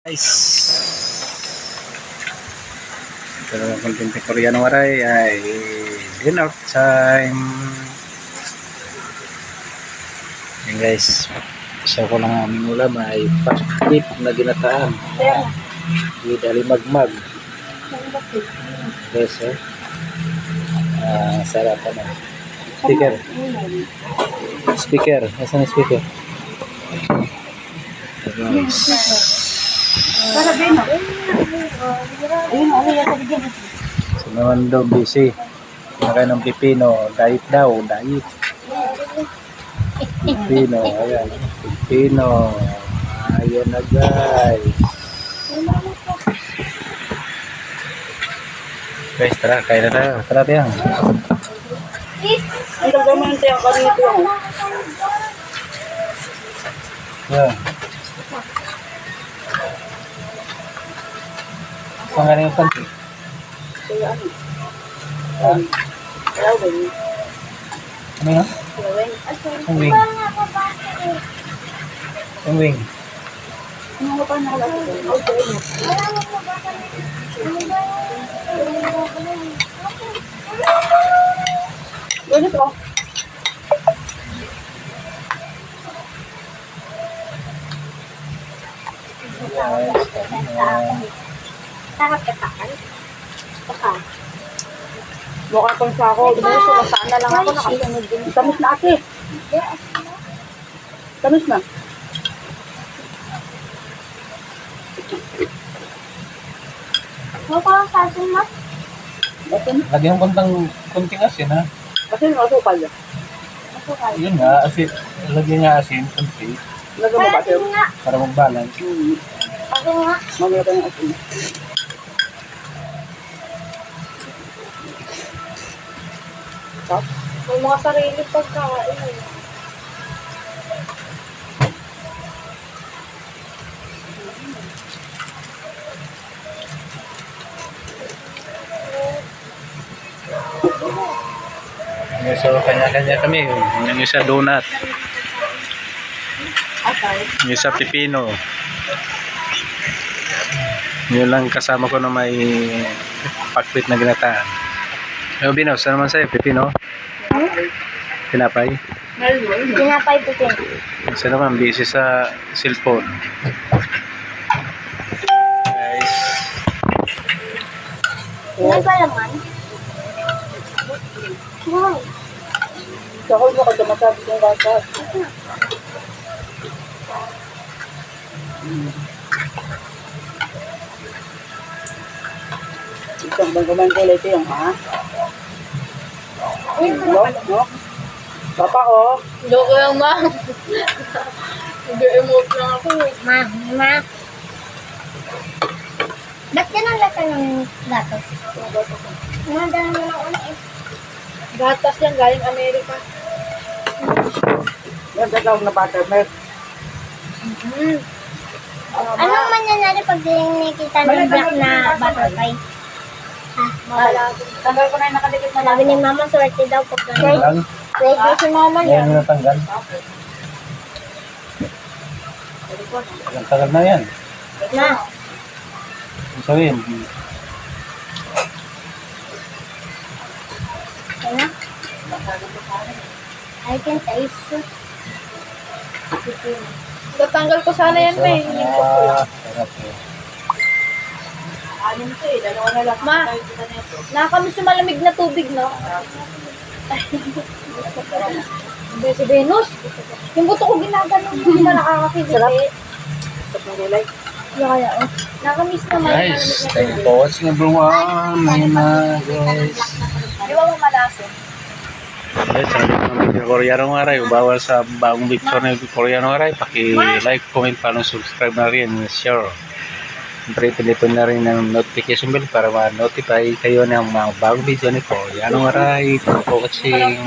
Guys, ito naman content ni Koreano Waray ay dinner time. Yan guys, isa ko lang aming ulam ay pastit na ginataan. Di dalimagmag. Guys, sarap na. Speaker, asan ang speaker? Guys. Para beno. Ayun, ano yan sa bigyan. Si Mamando busy. Nakain ng pipino. Diet daw. Diet. Pipino. Ayan. Pipino. Ayan na guys. Guys, tara. Kain na tayo. Tara tayo. Ang gagawin tayo kanito. Yan. Saan galing yung panty? Kaya ano? Ha? Gawin. Ano yun? Gawin. Yung wing. Yung wing. Ano pa nakalagay? Okay. Ganito ko. Sarap katakan. Baka. Mukha pang sako. Diba sumasaan na lang ako nakasunod din. Tamis na ate. Tamis na. Mukha ang sasin mo. Asin. Lagyan mo konting asin ha. Asin o asukal. Masukal. Yun nga, asin. Lagyan niya asin, konti. Lagyan mo ba Asin sir? nga. Para mag-balance. Asin nga. Mamaya tayo ng asin. Tapos. May mga sarili pagkain. So, kanya-kanya kami. Yung isa donut. Asay. Yung isa pipino. Yun lang kasama ko na may pakpit na ginataan. Ay, Bino, saan naman sa'yo? Pipino? Tinapay? Tinapay putin. Isa naman, busy sa cellphone. Guys. Ano ba laman? Wow. Sako mo kasi masabi yung gasas. Isang bang kumain ko ulit yung ha? No? Papa ko. Joke lang ma. Nag-emote lang ako. Ma. Ba't yan ang lasa ng gatos? Nadala mo lang ulit eh. Gatas yan galing Amerika. Yan, tatawag na buttermilk. Anong manyanari pag di nakikita ng black na butterfly? Tanggal ko na yung nakadikit na Sabi ni mama, swerte daw pag gano'n. Lang. Swerte si mama niya. Ayan yung natanggal. Ang tagal na yan. Na, Ang sabihin. yan na. I can taste. Tatanggal ko sana yan, may. Sarap eh. Anim to eh, dalawa na lang. Ma, nakakamiss yung malamig na tubig, no? Si Venus. Yung buto ko ginagano, hindi na nakakakibili. Tapos ng gulay. Kaya, oh. Nakakamiss naman yung Guys, malamig na thank you tubig. for watching everyone. Ayun na guys. Di ba mo malaso? Guys, sabi ko naman yung Koreano Waray. Bawal sa bagong picture na yung Koreano Waray. Paki-like, comment, paano subscribe na rin. Share. Siyempre, pinipin na rin ng notification bell para ma-notify kayo ng mga bagong video ni Koreano Waray. Thank you for watching.